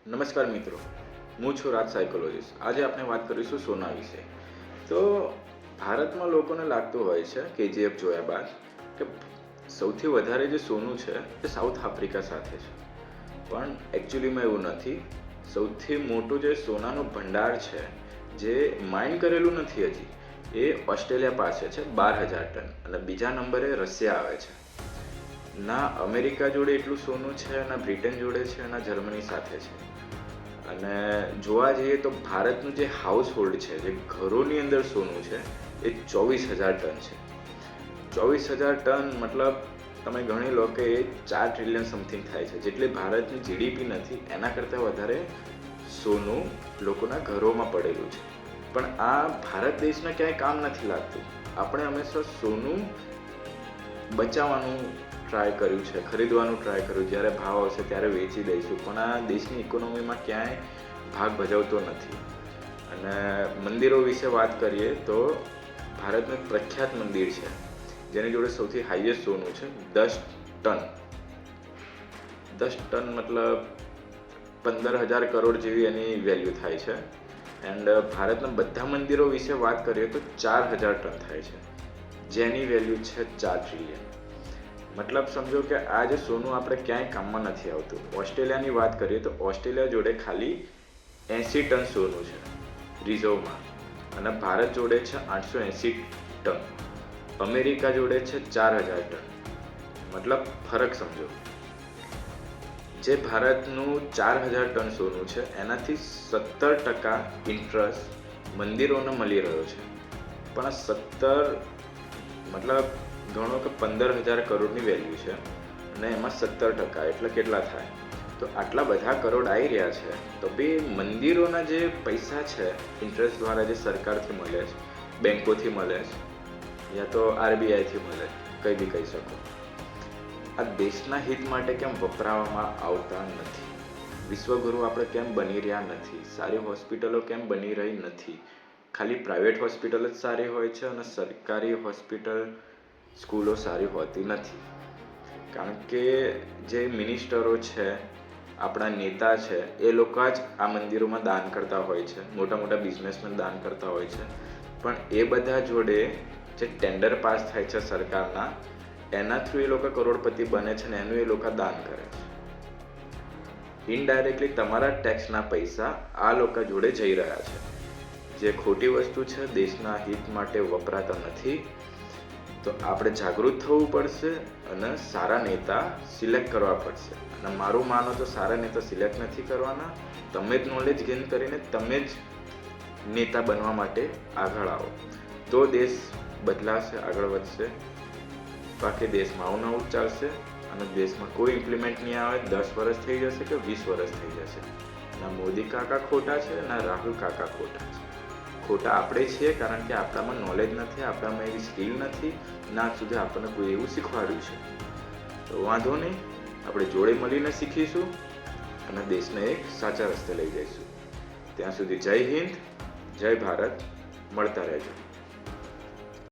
નમસ્કાર મિત્રો, હું છું રાજ સાયકોલોજીસ્ટ. આજે આપણે વાત કરીશું સોના વિશે. તો ભારતમાં લોકોને લાગતું હોય છે કેજીએફ જોયા બાદ કે સૌથી વધારે જે સોનું છે એ સાઉથ આફ્રિકા સાથે છે, પણ એકચ્યુઅલીમાં એવું નથી. સૌથી મોટું જે સોનાનો ભંડાર છે જે માઇન કરેલું નથી હજી, એ ઓસ્ટ્રેલિયા પાસે છે 12,000 ટન, અને બીજા નંબરે રશિયા આવે છે. ના અમેરિકા જોડે એટલું સોનું છે, ના બ્રિટન જોડે છે, ના જર્મની સાથે છે. અને જોવા જઈએ તો ભારતનું જે હાઉસ હોલ્ડ છે, જે ઘરોની અંદર સોનું છે, એ 24,000 ટન છે. 24,000 ટન મતલબ તમે ગણી લો કે એ 4 ટ્રિલિયન સમથિંગ થાય છે. જેટલી ભારતની જીડીપી નથી એના કરતાં વધારે સોનું લોકોના ઘરોમાં પડેલું છે. પણ આ ભારત દેશને ક્યાંય કામ નથી લાગતું. આપણે હંમેશા સોનું બચાવવાનું ટ્રાય કર્યું છે, ખરીદવાનું ટ્રાય કર્યું, જ્યારે ભાવ આવશે ત્યારે વેચી દઈશું, પણ આ દેશની ઇકોનોમીમાં ક્યાંય ભાગ ભજવતો નથી. અને મંદિરો વિશે વાત કરીએ તો ભારતનું એક પ્રખ્યાત મંદિર છે જેની જોડે સૌથી હાઈએસ્ટ સોનું છે 10 ટન. 10 ટન મતલબ 15,000 કરોડ જેવી એની વેલ્યુ થાય છે. એન્ડ ભારતના બધા મંદિરો વિશે વાત કરીએ તો 4,000 ટન થાય છે, જેની વેલ્યુ છે 4 ટ્રિલિયન. મતલબ સમજો કે આ જે સોનું આપણે ક્યાંય કામમાં નથી આવતું. ઓસ્ટ્રેલિયાની વાત કરીએ તો ઓસ્ટ્રેલિયા જોડે ખાલી 80 ટન સોનું છે રિઝર્વમાં, અને ભારત જોડે છે 880 ટન. અમેરિકા જોડે છે 4,000 ટન. મતલબ ફરક સમજો. જે ભારતનું 4,000 ટન સોનું છે એનાથી 17% ઇન્ટરેસ્ટ મંદિરોને મળી રહ્યો છે. પણ આ 17 મતલબ ગણો કે 15,000 કરોડની વેલ્યુ છે, અને એમાં 17% એટલે કેટલા થાય? તો આટલા બધા કરોડ આવી રહ્યા છે, તો બી મંદિરોના જે પૈસા છે ઇન્ટરેસ્ટ દ્વારા જે સરકારથી મળે છે, બેંકોથી મળે છે, યા તો આરબીઆઈથી મળે, કંઈ બી કહી શકો, આ દેશના હિત માટે કેમ વપરાવામાં આવતા નથી? વિશ્વગુરુ આપણે કેમ બની રહ્યા નથી? સારી હોસ્પિટલો કેમ બની રહી નથી? ખાલી પ્રાઇવેટ હોસ્પિટલ જ સારી હોય છે અને સરકારી હોસ્પિટલ સ્કૂલો સારી હોતી નથી. કારણ કે જે મિનિસ્ટરો છે, આપણા નેતા છે, એ લોકો જ આ મંદિરોમાં દાન કરતા હોય છે, મોટા મોટા બિઝનેસમેન દાન કરતા હોય છે. પણ એ બધા જોડે જે ટેન્ડર પાસ થાય છે સરકારના, એના થ્રુ એ લોકો કરોડપતિ બને છે ને એનું એ લોકો દાન કરે છે. ઇનડાયરેક્ટલી તમારા ટેક્સના પૈસા આ લોકો જોડે જઈ રહ્યા છે, જે ખોટી વસ્તુ છે, દેશના હિત માટે વપરાતા નથી. તો આપણે જાગૃત થવું પડશે અને સારા નેતા સિલેક્ટ કરવા પડશે. અને મારું માનો તો સારા નેતા સિલેક્ટ નથી કરવાના, તમે જ નોલેજ ગેઇન કરીને તમે જ નેતા બનવા માટે આગળ આવો, તો દેશ બદલાશે, આગળ વધશે. બાકી દેશમાં આવું નવું ચાલશે અને દેશમાં કોઈ ઇમ્પ્લિમેન્ટ નહીં આવે. 10 વર્ષ થઈ જશે કે 20 વર્ષ થઈ જશે. ના મોદી કાકા ખોટા છે, ના રાહુલ કાકા ખોટા છે. ખોટા આપણે છીએ, કારણ કે આપણામાં નોલેજ નથી, આપણામાં એવી સ્કિલ નથી, ના સુધી આપણને કોઈ એવું શીખવાડ્યું છે. તો વાંધો નહીં, આપણે જોડે મળીને શીખીશું અને દેશને એક સાચા રસ્તે લઈ જઈશું. ત્યાં સુધી જય હિન્દ, જય ભારત. મળતા રહેજો.